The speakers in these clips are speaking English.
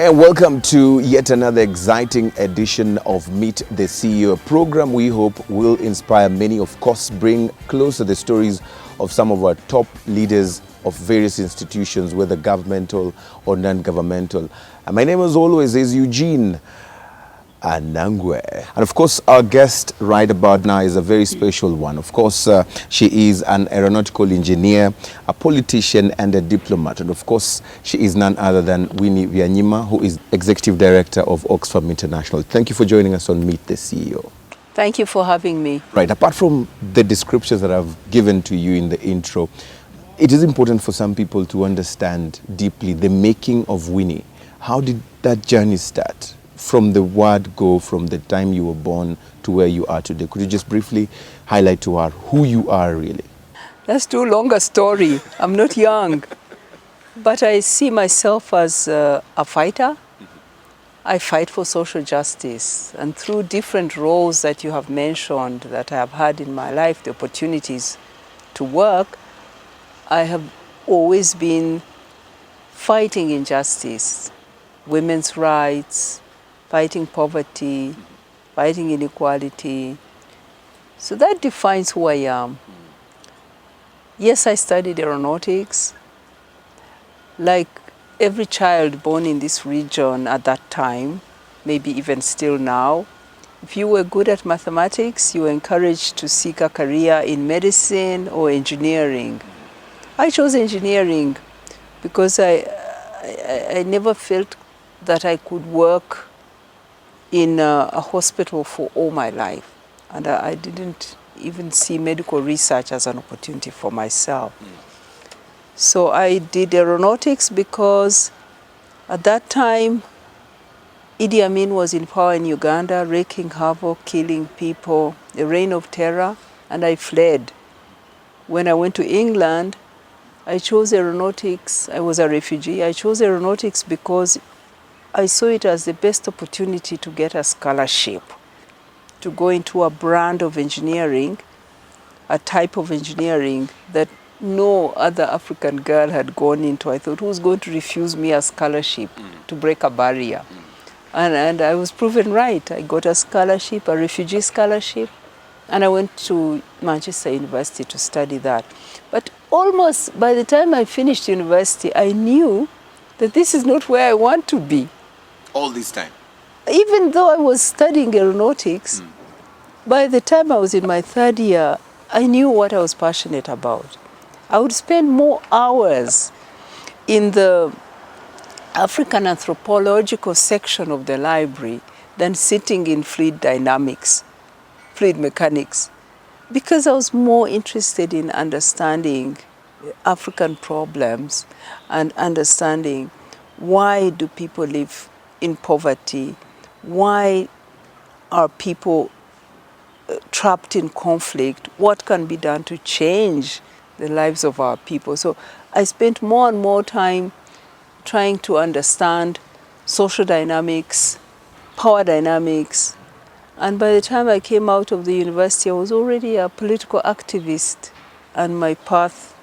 And welcome to yet another exciting edition of Meet the CEO, a program we hope will inspire many, of course, bring closer the stories of some of our top leaders of various institutions, whether governmental or non-governmental. And my name, as always, is Eugene Anangwe. And of course, our guest right about now is a very special one. Of course, she is an aeronautical engineer, a politician, and a diplomat. And of course, she is none other than Winnie, who is Executive Director of Oxfam International. Thank you for joining us on Meet the CEO. Thank you for having me. Right, apart from the descriptions that I've given to you in the intro, it is important for some people to understand deeply the making of Winnie. How did that journey start? From the word go, from the time you were born to where you are today. Could you just briefly highlight to her who you are really? That's too long a story. I'm not young. But I see myself as a fighter. I fight for social justice. And through different roles that you have mentioned that I have had in my life, the opportunities to work, I have always been fighting injustice, women's rights, fighting poverty, fighting inequality. So that defines who I am. Yes, I studied aeronautics. Like every child born in this region at that time, maybe even still now, if you were good at mathematics, you were encouraged to seek a career in medicine or engineering. I chose engineering because I never felt that I could work in a hospital for all my life. And I didn't even see medical research as an opportunity for myself. So I did aeronautics because at that time, Idi Amin was in power in Uganda, wreaking havoc, killing people, a reign of terror, and I fled. When I went to England, I chose aeronautics. I was a refugee. I chose aeronautics because I saw it as the best opportunity to get a scholarship, to go into a brand of engineering, a type of engineering that no other African girl had gone into. I thought, who's going to refuse me a scholarship to break a barrier? And I was proven right. I got a scholarship, a refugee scholarship, and I went to Manchester University to study that. But almost by the time I finished university, I knew that this is not where I want to be. All this time? Even though I was studying aeronautics, by the time I was in my third year, I knew what I was passionate about. I would spend more hours in the African anthropological section of the library than sitting in fluid mechanics, because I was more interested in understanding African problems and understanding why do people live in poverty, why are people trapped in conflict, what can be done to change the lives of our people. So I spent more and more time trying to understand social dynamics, power dynamics, and by the time I came out of the university, I was already a political activist, and my path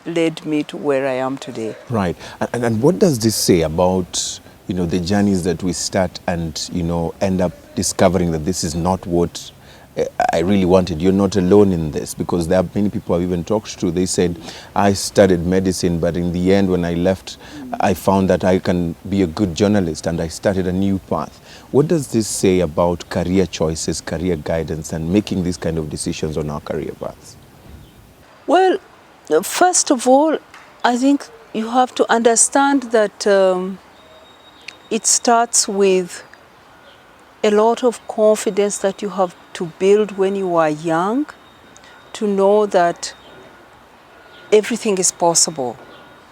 led me to where I am today. Right. And what does this say about the journeys that we start and end up discovering that this is not what I really wanted? You're not alone in this, because there are many people I've even talked to. They said, I studied medicine, but in the end when I left, I found that I can be a good journalist, and I started a new path. What does this say about career choices, career guidance, and making these kind of decisions on our career paths? Well, first of all, I think you have to understand that it starts with a lot of confidence that you have to build when you are young, to know that everything is possible,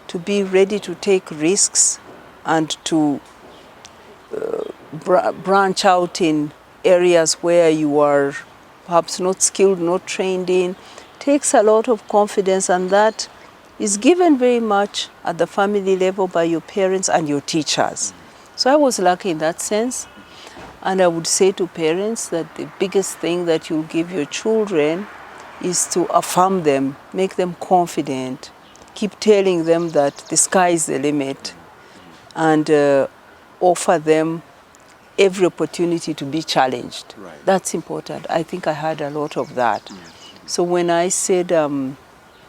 to be ready to take risks and to branch out in areas where you are perhaps not skilled, not trained in. Takes a lot of confidence, and that is given very much at the family level by your parents and your teachers. So I was lucky in that sense. And I would say to parents that the biggest thing that you'll give your children is to affirm them, make them confident, keep telling them that the sky is the limit, and offer them every opportunity to be challenged. Right. That's important. I think I had a lot of that. So when I said I'm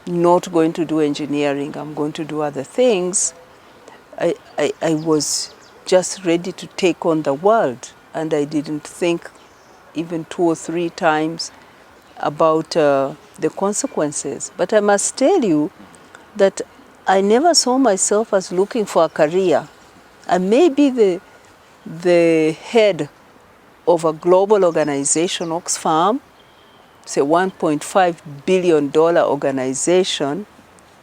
not going to do engineering, I'm going to do other things, I was just ready to take on the world, and I didn't think even 2 or 3 times about the consequences. But I must tell you that I never saw myself as looking for a career. I may be the head of a global organization, Oxfam. It's a $1.5 billion organization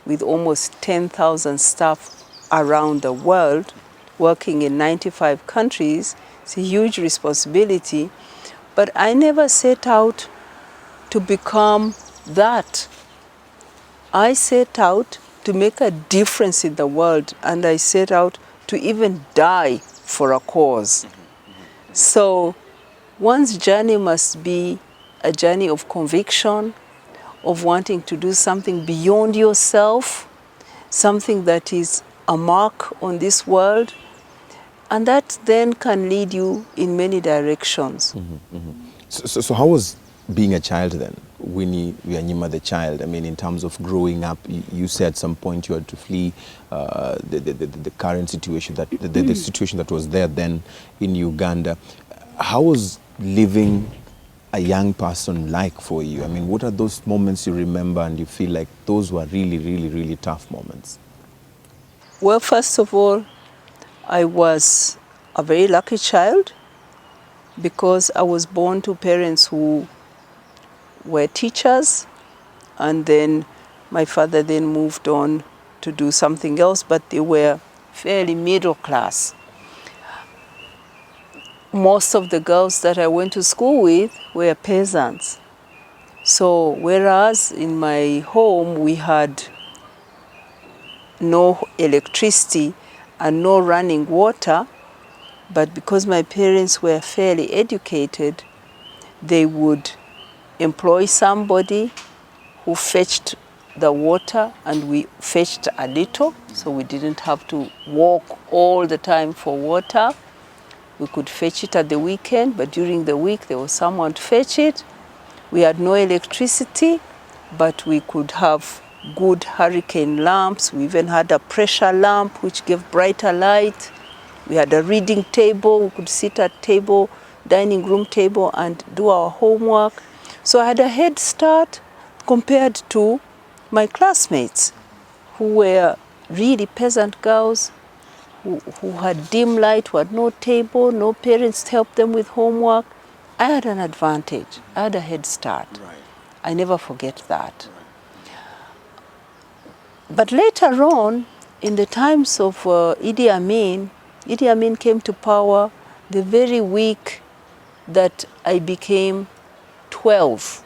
with almost 10,000 staff around the world, working in 95 countries. It's a huge responsibility. But I never set out to become that. I set out to make a difference in the world, and I set out to even die for a cause. So one's journey must be a journey of conviction, of wanting to do something beyond yourself, something that is a mark on this world, and that then can lead you in many directions. So how was being a child then? Winnie Byanyima, the child, I mean, in terms of growing up, you said at some point you had to flee the current situation, the situation that was there then in Uganda. How was living a young person like for you? I mean, what are those moments you remember and you feel like those were really, really, really tough moments? Well, first of all, I was a very lucky child because I was born to parents who were teachers, and then my father then moved on to do something else, but they were fairly middle class. Most of the girls that I went to school with were peasants. So whereas in my home we had no electricity and no running water, but because my parents were fairly educated, they would employ somebody who fetched the water, and we fetched a little, so we didn't have to walk all the time for water. We could fetch it at the weekend, but during the week there was someone to fetch it. We had no electricity, but we could have good hurricane lamps. We even had a pressure lamp which gave brighter light. We had a reading table. We could sit at table, dining room table, and do our homework. So I had a head start compared to my classmates who were really peasant girls, who had dim light, who had no table, no parents to help them with homework. I had an advantage. I had a head start. Right. I never forget that. But later on, in the times of Idi Amin came to power the very week that I became 12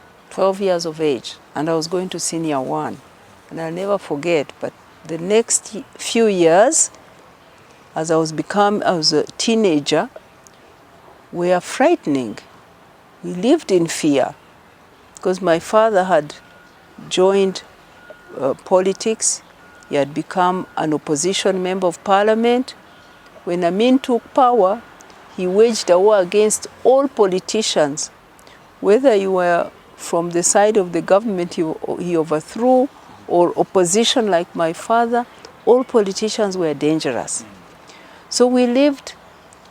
years of age, and I was going to senior 1. And I'll never forget, but the next few years, as I was a teenager, were frightening. We lived in fear because my father had joined politics. He had become an opposition member of parliament. When Amin took power, he waged a war against all politicians. Whether you were from the side of the government he overthrew or opposition like my father, all politicians were dangerous. So we lived,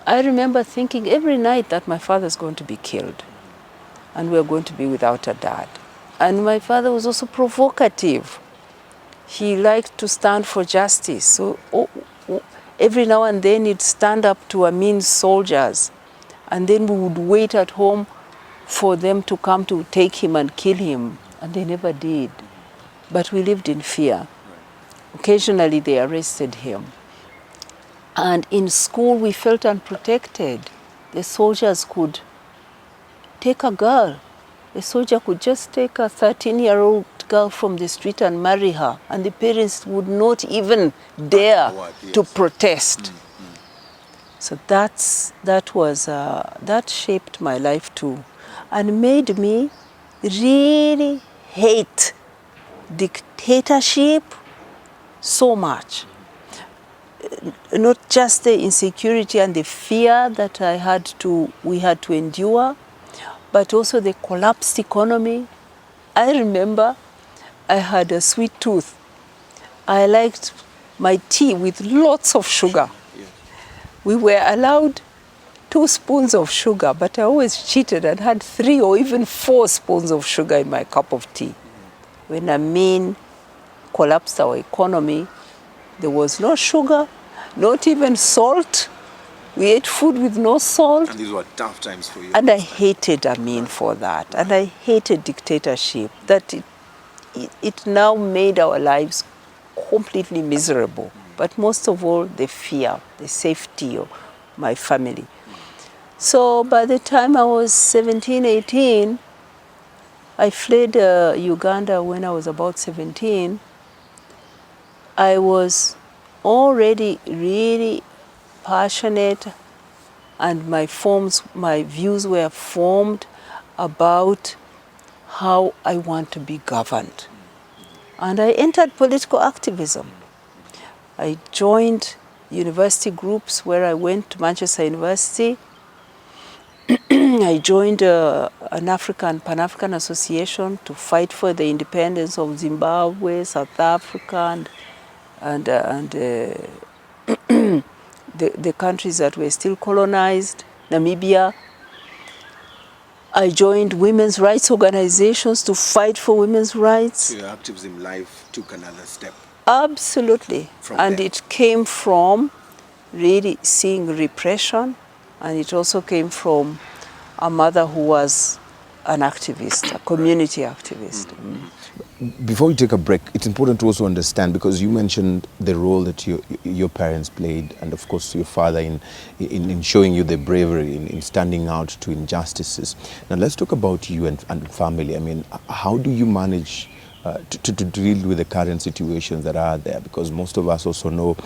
I remember thinking every night that my father's going to be killed and we're going to be without a dad. And my father was also provocative. He liked to stand for justice. So every now and then he'd stand up to Amin's soldiers, and then we would wait at home for them to come to take him and kill him, and they never did. But we lived in fear. Occasionally they arrested him. And in school we felt unprotected. The soldiers could take a girl. A soldier could just take a 13-year-old girl from the street and marry her, and the parents would not even dare to protest. So that shaped my life too, and made me really hate dictatorship so much. not just the insecurity and the fear that we had to endure, but also the collapsed economy. I remember I had a sweet tooth. I liked my tea with lots of sugar. We were allowed 2 spoons of sugar, but I always cheated and had 3 or even 4 spoons of sugar in my cup of tea. When Amin collapsed our economy, there was no sugar, not even salt. We ate food with no salt. And these were tough times for you. And I hated Amin for that. And I hated dictatorship, that it now made our lives completely miserable. But most of all, the fear, the safety of my family. So by the time I was 17, 18, I fled Uganda when I was about 17. I was already really passionate, and my views were formed about how I want to be governed. And I entered political activism. I joined university groups where I went to Manchester University. I joined an Pan-African association to fight for the independence of Zimbabwe, South Africa, and the countries that were still colonized, Namibia. I joined women's rights organizations to fight for women's rights. So your activism life took another step. Absolutely. And it came from really seeing repression, and it also came from a mother who was an activist, a community activist. Before we take a break, it's important to also understand, because you mentioned the role that your parents played, and of course your father in showing you the bravery in standing out to injustices. Now let's talk about you and family. I mean, how do you manage to deal with the current situations that are there? Because most of us also know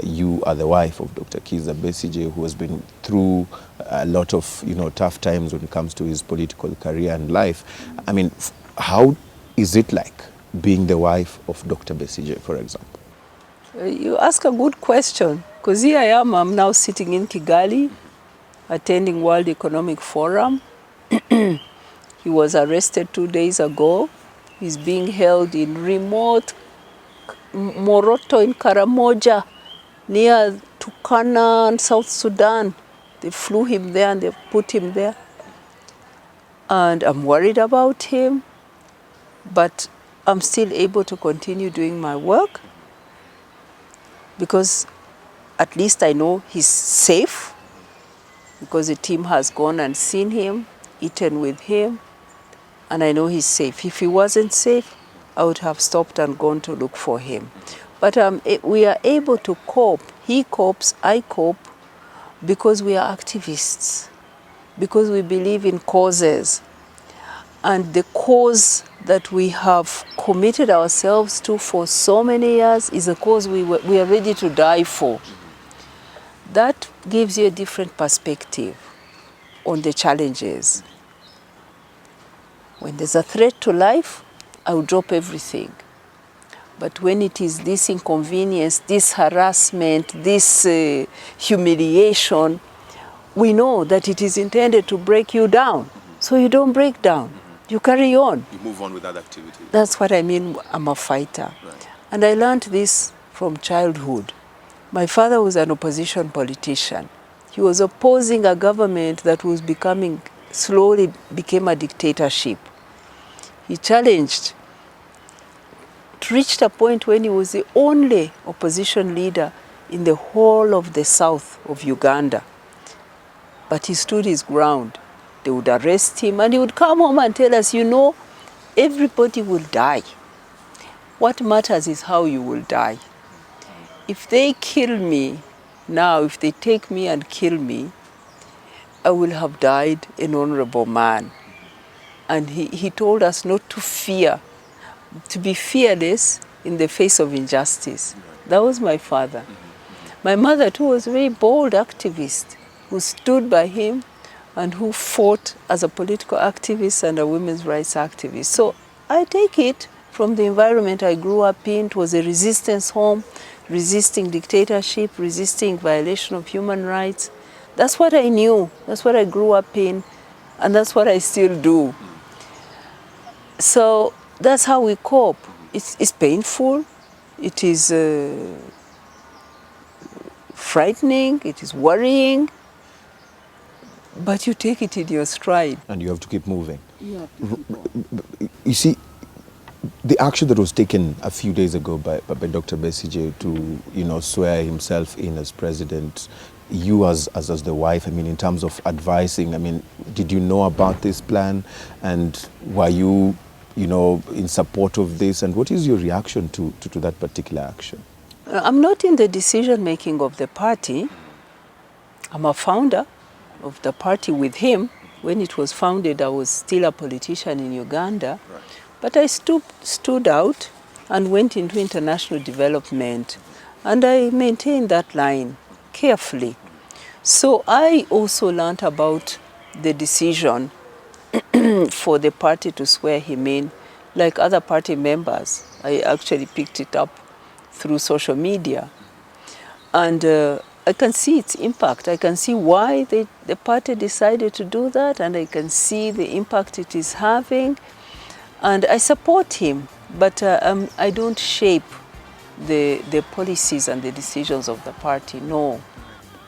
you are the wife of Dr. Kizza Besigye, who has been through a lot of tough times when it comes to his political career and life. I mean, how is it like being the wife of Dr. Besigye, for example? You ask a good question, because here I am, I'm now sitting in Kigali, attending World Economic Forum. He was arrested 2 days ago. He's being held in remote Moroto in Karamoja, near Turkana, South Sudan. They flew him there and they put him there. And I'm worried about him, but I'm still able to continue doing my work, because at least I know he's safe, because the team has gone and seen him, eaten with him, and I know he's safe. If he wasn't safe, I would have stopped and gone to look for him. But we are able to cope. He copes, I cope, because we are activists, because we believe in causes. And the cause that we have committed ourselves to for so many years is a cause we are ready to die for. That gives you a different perspective on the challenges. When there's a threat to life, I will drop everything. But when it is this inconvenience, this harassment, this humiliation, we know that it is intended to break you down. So you don't break down. You carry on. You move on with other activities. That's what I mean, I'm a fighter. Right. And I learned this from childhood. My father was an opposition politician. He was opposing a government that was slowly became a dictatorship. He challenged. It reached a point when he was the only opposition leader in the whole of the south of Uganda. But he stood his ground. They would arrest him and he would come home and tell us, everybody will die. What matters is how you will die. If they kill me now, if they take me and kill me, I will have died an honorable man. And he told us not to fear, to be fearless in the face of injustice. That was my father. My mother too was a very bold activist who stood by him and who fought as a political activist and a women's rights activist. So I take it from the environment I grew up in. It was a resistance home. resisting dictatorship, resisting violation of human rights. That's what I knew. That's what I grew up in, and that's what I still do. So that's how we cope. It's painful. It is frightening. It is worrying. But you take it in your stride. And you have to keep moving. You have to keep on. You see, the action that was taken a few days ago by Dr. Besigye to, swear himself in as president, you as the wife, I mean, in terms of advising, I mean, did you know about this plan? And were you, in support of this? And what is your reaction to that particular action? I'm not in the decision-making of the party. I'm a founder of the party with him. When it was founded, I was still a politician in Uganda. Right. But I stood out and went into international development. And I maintained that line carefully. So I also learned about the decision for the party to swear him in. Like other party members, I actually picked it up through social media. And I can see its impact. I can see why the party decided to do that, and I can see the impact it is having. And I support him, but I don't shape the policies and the decisions of the party, no.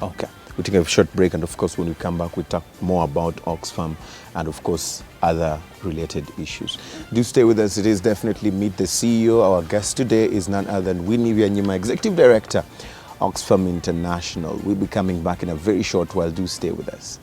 Okay. We'll take a short break, and of course when we come back we'll talk more about Oxfam and of course other related issues. Do stay with us. It is definitely Meet the CEO. Our guest today is none other than Winnie, Byanyima, Executive Director, Oxfam International. We'll be coming back in a very short while. Do stay with us.